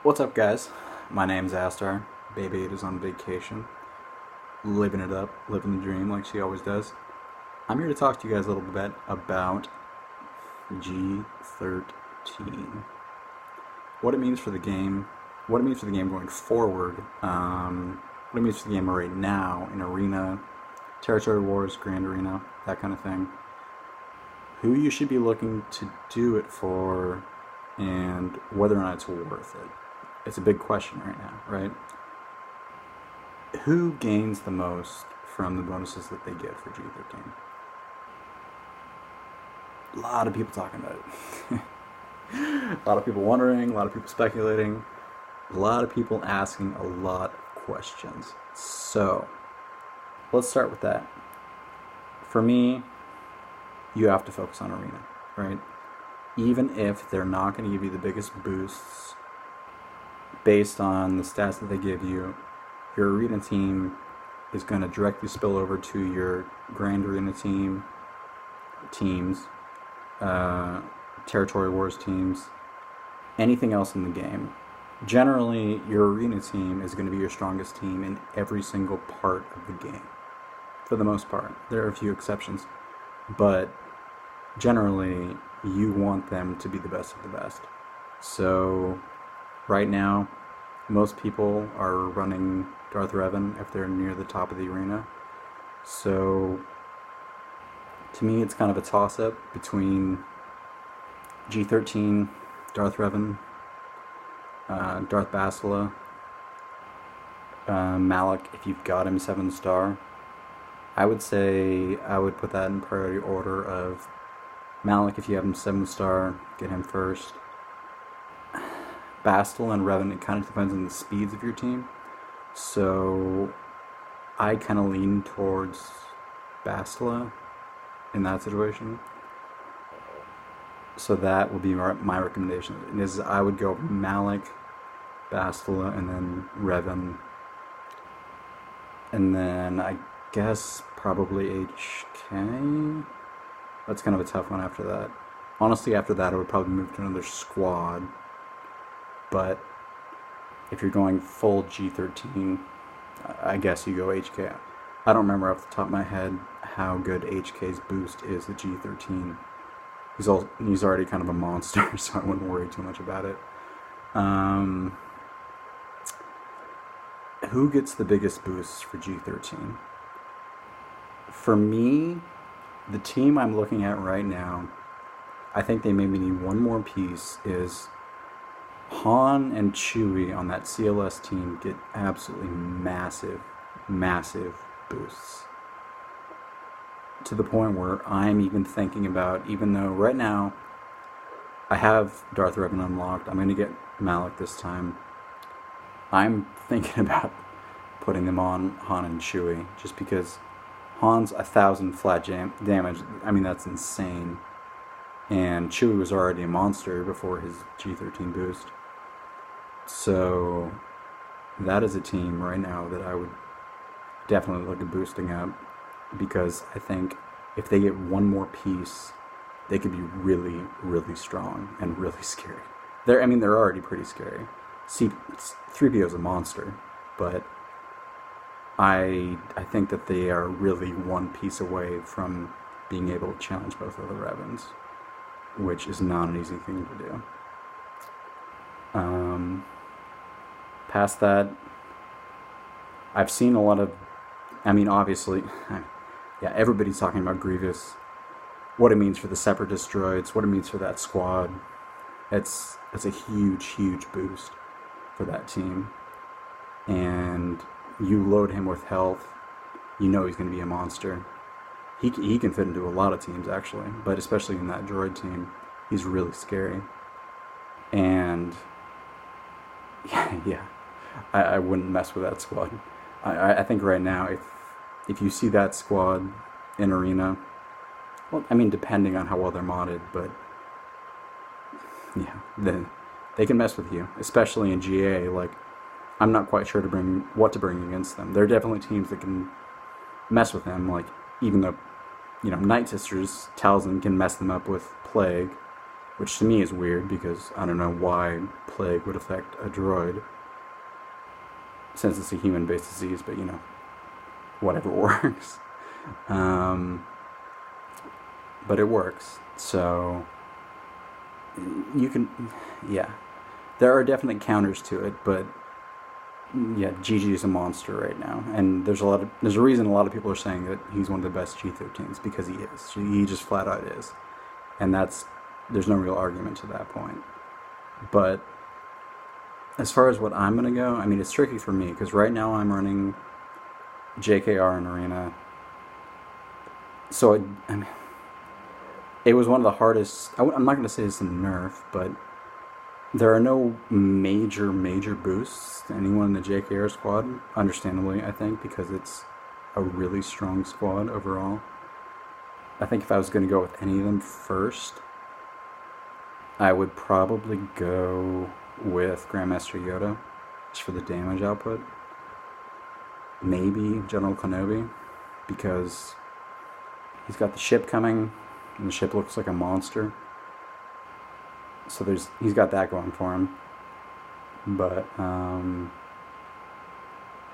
What's up, guys? My name's Astar. Baby 8 is on vacation, living it up, living the dream like she always does. I'm here to talk to you guys a little bit about G13. What it means for the game, what it means for the game going forward, what it means for the game right now in Arena, Territory Wars, Grand Arena, that kind of thing. Who you should be looking to do it for, and whether or not it's worth it. It's a big question right now, right? Who gains the most from the bonuses that they get for G13? A lot of people talking about it. A lot of people wondering, a lot of people speculating, a lot of people asking a lot of questions. So, let's start with that. For me, you have to focus on Arena, right? Even if they're not going to give you the biggest boosts based on the stats that they give you, your Arena team is going to directly spill over to your Grand Arena teams, Territory Wars teams, anything else in the game. Generally, your Arena team is going to be your strongest team in every single part of the game, for the most part. There are a few exceptions, but generally, you want them to be the best of the best. So, right now, most people are running Darth Revan if they're near the top of the arena. So, to me, it's kind of a toss-up between G13, Darth Revan, Darth Bastila, MALAK if you've got him 7-star. I would say I would put that in priority order of MALAK if you have him 7-star, get him first. Bastila and Revan, it kind of depends on the speeds of your team. So I kind of lean towards Bastila in that situation. So that would be my recommendation. Is I would go MALAK, Bastila, and then Revan. And then I guess probably HK. That's kind of a tough one after that. Honestly, after that, I would probably move to another squad. But if you're going full G13, I guess you go HK. I don't remember off the top of my head how good HK's boost is at G13. He's already kind of a monster, so I wouldn't worry too much about it. Who gets the biggest boosts for G13? For me, the team I'm looking at right now, I think they maybe need one more piece, is Han and Chewie on that CLS team get absolutely massive, massive boosts. To the point where I'm even thinking about, even though right now I have Darth Revan unlocked, I'm going to get MALAK this time, I'm thinking about putting them on Han and Chewie, just because Han's 1,000 flat damage. I mean, that's insane. And Chewie was already a monster before his G13 boost. So that is a team right now that I would definitely look at boosting up, because I think if they get one more piece, they could be really, really strong and really scary. They're already pretty scary. See, 3PO is a monster, but I think that they are really one piece away from being able to challenge both of the Revans, which is not an easy thing to do. Past that, I've seen a lot of, obviously, yeah, everybody's talking about Grievous, what it means for the Separatist droids, what it means for that squad. It's a huge, huge boost for that team. And you load him with health, you know he's going to be a monster. He can fit into a lot of teams, actually, but especially in that droid team, he's really scary. And yeah, I wouldn't mess with that squad. I think right now, if you see that squad in Arena, well, depending on how well they're modded, but yeah, then they can mess with you, especially in GA. Like, I'm not quite sure what to bring against them. There are definitely teams that can mess with them, like, even though, Night Sisters, Talzin can mess them up with Plague, which to me is weird because I don't know why plague would affect a droid since it's a human-based disease, but whatever works. But it works, so you can, there are definitely counters to it, but yeah, Gigi is a monster right now, and there's a reason a lot of people are saying that he's one of the best G13s, because he is. He just flat out is, and there's no real argument to that point. But as far as what I'm gonna go, I mean, it's tricky for me because right now I'm running JKR in Arena, so I mean, it was one of the hardest. I'm not gonna say it's a nerf, but there are no major boosts to anyone in the JKR squad, understandably, I think, because it's a really strong squad overall. I think if I was going to go with any of them first, I would probably go with Grandmaster Yoda, just for the damage output. Maybe General Kenobi, because he's got the ship coming, and the ship looks like a monster. So he's got that going for him. But,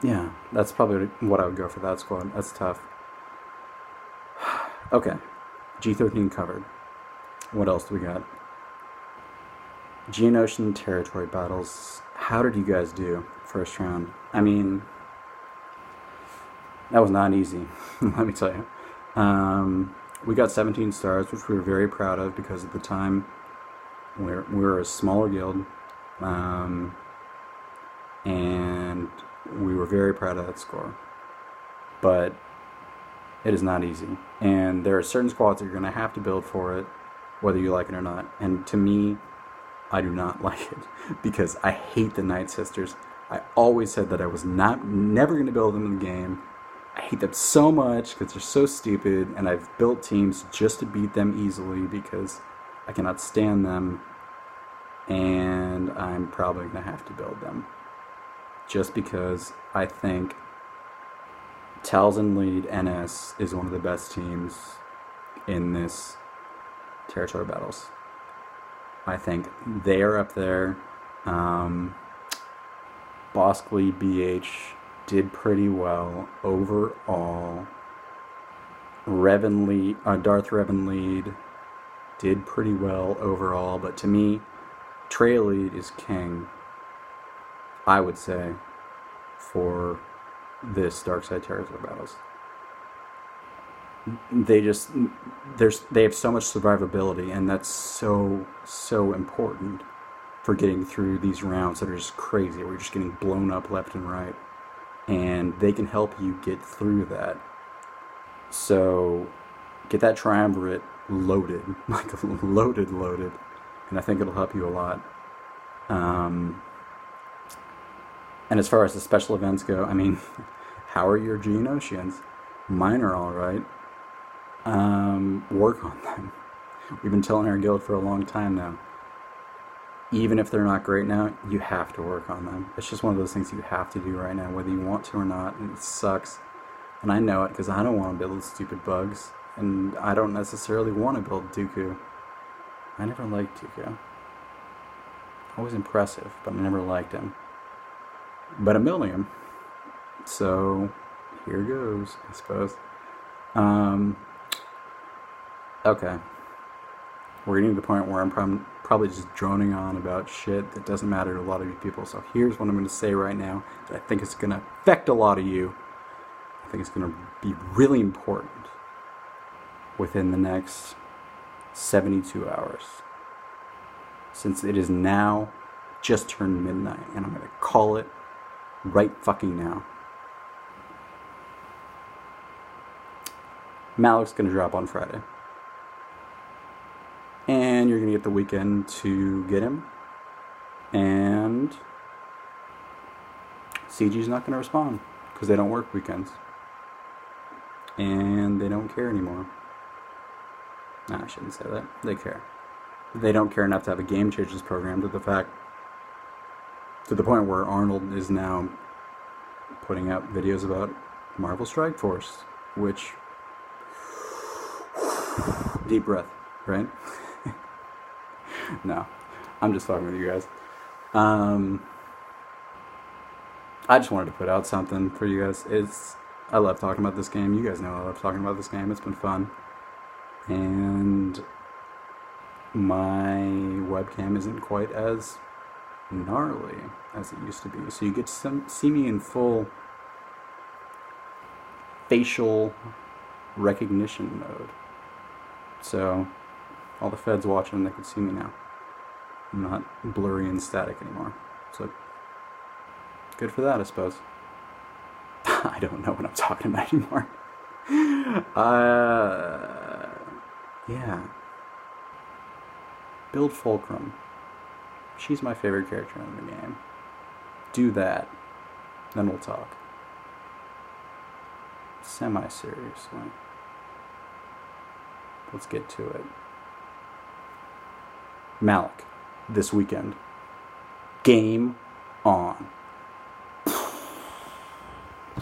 yeah, that's probably what I would go for that squad. That's tough. Okay, G13 covered. What else do we got? Geonosian territory battles. How did you guys do first round? I mean, that was not easy, let me tell you. We got 17 stars, which we were very proud of because at the time, we were a smaller guild, and we were very proud of that score. But it is not easy, and there are certain squads that you're going to have to build for it, whether you like it or not. And to me, I do not like it because I hate the Night Sisters. I always said that I was never going to build them in the game. I hate them so much because they're so stupid, and I've built teams just to beat them easily because I cannot stand them, and I'm probably going to have to build them. Just because I think Talzin Lead NS is one of the best teams in this territory battles. I think they are up there. Bosk Lead BH did pretty well overall. Darth Revan Lead did pretty well overall, but to me, Trey Lead is king, I would say, for this Darkside territory battles. They have so much survivability, and that's so important for getting through these rounds that are just crazy. We're just getting blown up left and right, and they can help you get through that. So get that triumvirate loaded, like loaded, and I think it'll help you a lot. And as far as the special events go, I mean, how are your Geonosians? Mine are all right. Work on them. We've been telling our guild for a long time now. Even if they're not great now, you have to work on them. It's just one of those things you have to do right now, whether you want to or not, and it sucks. And I know it, because I don't want to build stupid bugs, and I don't necessarily want to build Dooku. I never liked Dooku. Always impressive, but I never liked him. But I'm building him. So, here goes, I suppose. Okay. We're getting to the point where I'm probably just droning on about shit that doesn't matter to a lot of you people. So here's what I'm going to say right now that I think is going to affect a lot of you. I think it's going to be really important within the next 72 hours. Since it is now just turned midnight, and I'm going to call it right fucking now. Malak's going to drop on Friday. And you're going to get the weekend to get him. And CG's not going to respond because they don't work weekends. And they don't care anymore. Nah, I shouldn't say that. They care. They don't care enough to have a Game Changers program to the point where Arnold is now putting out videos about Marvel Strike Force, which, deep breath, right? No, I'm just fucking with you guys. I just wanted to put out something for you guys. I love talking about this game. You guys know I love talking about this game. It's been fun. And my webcam isn't quite as gnarly as it used to be. So you get to see me in full facial recognition mode. So all the feds watching, they can see me now. I'm not blurry and static anymore. So good for that, I suppose. I don't know what I'm talking about anymore. Yeah. Build Fulcrum. She's my favorite character in the game. Do that. Then we'll talk. Semi-seriously. Let's get to it. MALAK. This weekend. Game on.